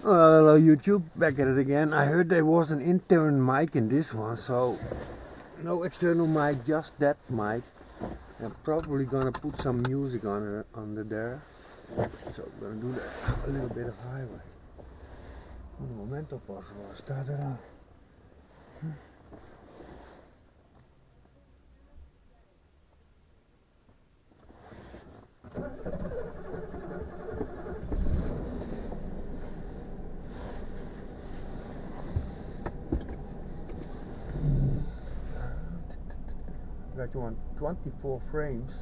Hello YouTube, back at it again. I heard there was an internal mic in this one, so no external mic, just that mic. I'm probably gonna put some music on it under there. So I'm gonna do that a little bit of highway. Un momento por favor, staat eraan. Got you on 24 frames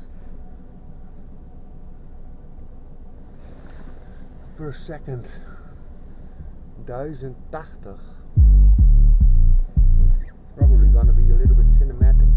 per second, 1080. Probably gonna be a little bit cinematic.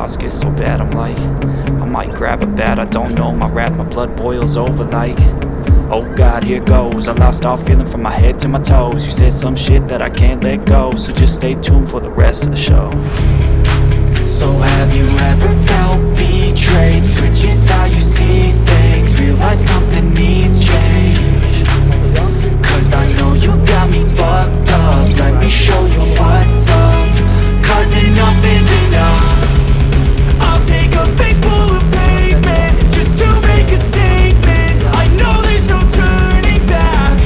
thoughts get so bad, I'm like, I might grab a bat, I don't know, my wrath, my blood boils over like, oh God, here goes. I lost all feeling from my head to my toes. You said some shit that I can't let go, so just stay tuned for the rest of the show. So have you ever felt betrayed? Switches how you see things, realize something needs change. Cause I know you got me fucked up, let me show you what's up. Cause enough is enough. I'll take a face full of pavement just to make a statement. I know there's no turning back.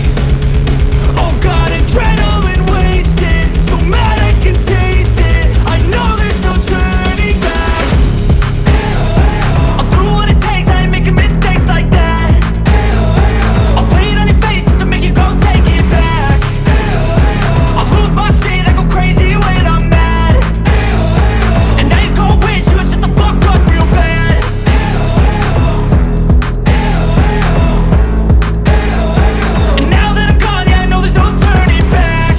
Oh God, adrenaline wasted, so mad I can taste it. I know there's no turning back. I'll do what it takes, I ain't making mistakes like that. I'll play it on your face to make you go take it back. I'll lose my shit, I go crazy when I'm mad. And now you go wish you would shut the fuck up real bad. And now that I'm gone, yeah, I know there's no turning back.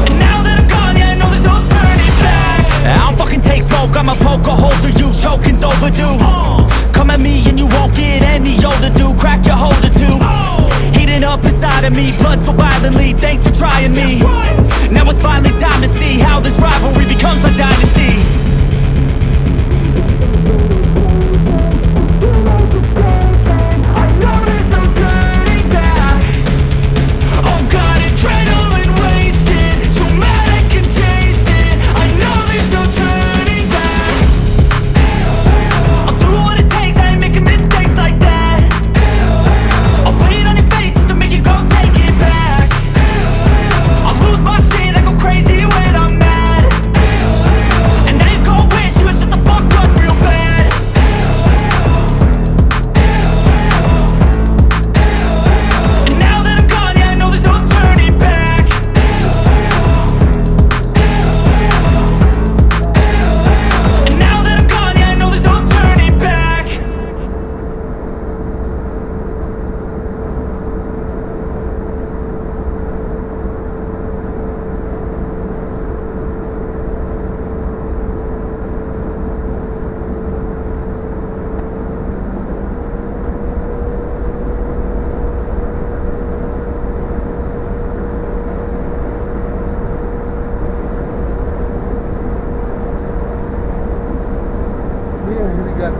And now that I'm gone, yeah, I know there's no turning back. I don't fucking take smoke, I'ma poke a hole through you, choking's overdue. Come at me and you won't get any older, dude. Crack your holder too. Heating up inside of me, blood so violently. Thanks for trying me. Now it's finally time to see how this rivalry becomes a dynasty. I know there's no turning back. Oh God, adrenaline wasted, so mad I can taste it. I know there's no turning back. I'll do what it takes, I ain't making mistakes like that. I'll play it on your face to make you go take it back. I'll lose my shit, I go crazy when I'm mad. And now you go wish you would shut the fuck up real bad. And now that I'm gone, yeah, I know there's no turning back. And now that I'm gone, yeah, I know there's no turning back. Here we got